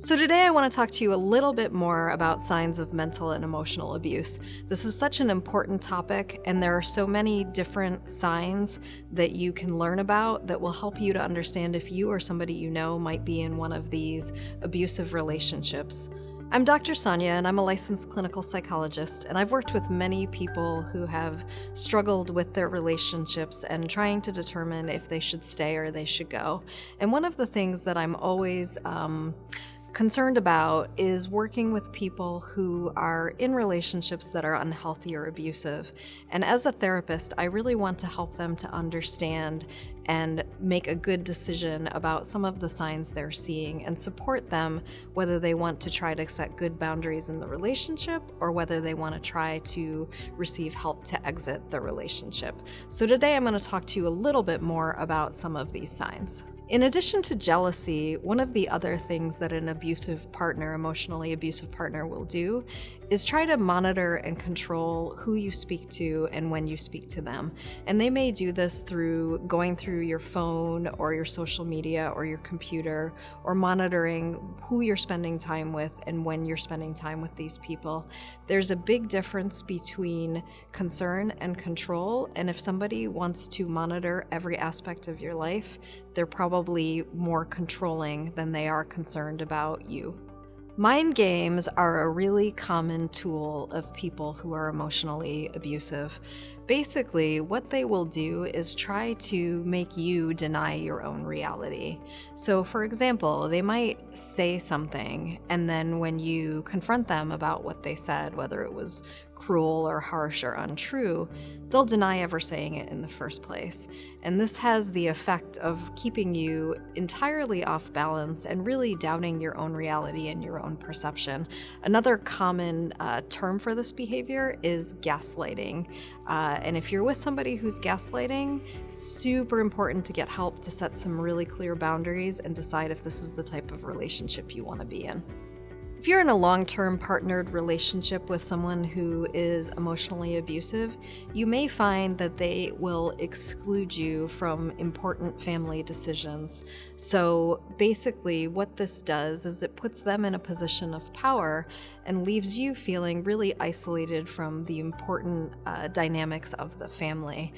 So today I want to talk to you a little bit more about signs of mental and emotional abuse. This is such an important topic, and there are so many different signs that you can learn about that will help you to understand if you or somebody you know might be in one of these abusive relationships. I'm Dr. Sonia, and I'm a licensed clinical psychologist, and I've worked with many people who have struggled with their relationships and trying to determine if they should stay or they should go. And one of the things that I'm always concerned about is working with people who are in relationships that are unhealthy or abusive. And as a therapist, I really want to help them to understand and make a good decision about some of the signs they're seeing and support them whether they want to try to set good boundaries in the relationship or whether they want to try to receive help to exit the relationship. So today I'm going to talk to you a little bit more about some of these signs. In addition to jealousy, one of the other things that an emotionally abusive partner will do is try to monitor and control who you speak to and when you speak to them. And they may do this through going through your phone or your social media or your computer, or monitoring who you're spending time with and when you're spending time with these people. There's a big difference between concern and control, and if somebody wants to monitor every aspect of your life, they're probably more controlling than they are concerned about you. Mind games are a really common tool of people who are emotionally abusive. Basically, what they will do is try to make you deny your own reality. So, for example, they might say something, and then when you confront them about what they said, whether it was cruel or harsh or untrue, they'll deny ever saying it in the first place. And this has the effect of keeping you entirely off balance and really doubting your own reality and your own perception. Another common term for this behavior is gaslighting. And if you're with somebody who's gaslighting, it's super important to get help to set some really clear boundaries and decide if this is the type of relationship you want to be in. If you're in a long-term partnered relationship with someone who is emotionally abusive, you may find that they will exclude you from important family decisions. So basically what this does is it puts them in a position of power and leaves you feeling really isolated from the important dynamics of the family.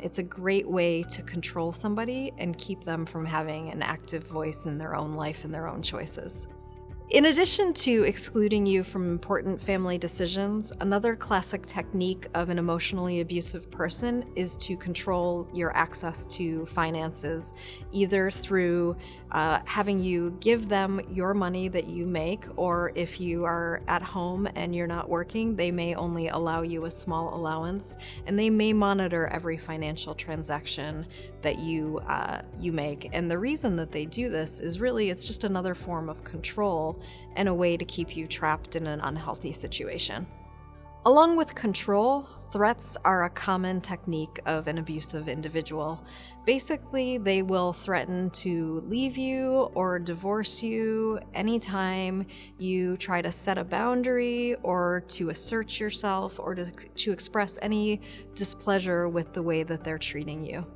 It's a great way to control somebody and keep them from having an active voice in their own life and their own choices. In addition to excluding you from important family decisions, another classic technique of an emotionally abusive person is to control your access to finances, either through having you give them your money that you make, or if you are at home and you're not working, they may only allow you a small allowance, and they may monitor every financial transaction that you make. And the reason that they do this is really it's just another form of control and a way to keep you trapped in an unhealthy situation. Along with control, threats are a common technique of an abusive individual. Basically, they will threaten to leave you or divorce you anytime you try to set a boundary or to assert yourself or to express any displeasure with the way that they're treating you.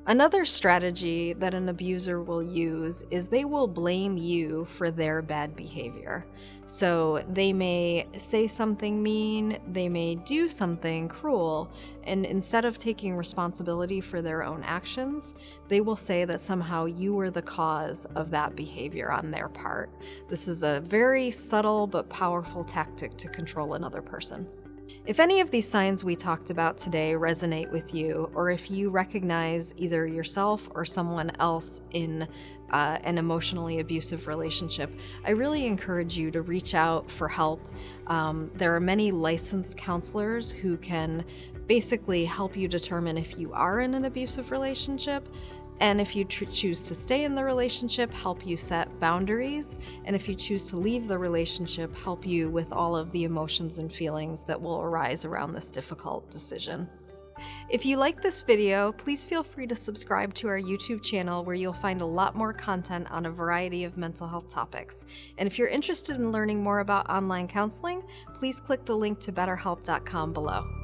Another strategy that an abuser will use is they will blame you for their bad behavior. So they may say something mean, they may do something cruel, and instead of taking responsibility for their own actions, they will say that somehow you were the cause of that behavior on their part. This is a very subtle but powerful tactic to control another person. If any of these signs we talked about today resonate with you, or if you recognize either yourself or someone else in an emotionally abusive relationship, I really encourage you to reach out for help. There are many licensed counselors who can basically help you determine if you are in an abusive relationship, and if you choose to stay in the relationship, help you set boundaries. And if you choose to leave the relationship, help you with all of the emotions and feelings that will arise around this difficult decision. If you like this video, please feel free to subscribe to our YouTube channel, where you'll find a lot more content on a variety of mental health topics. And if you're interested in learning more about online counseling, please click the link to BetterHelp.com below.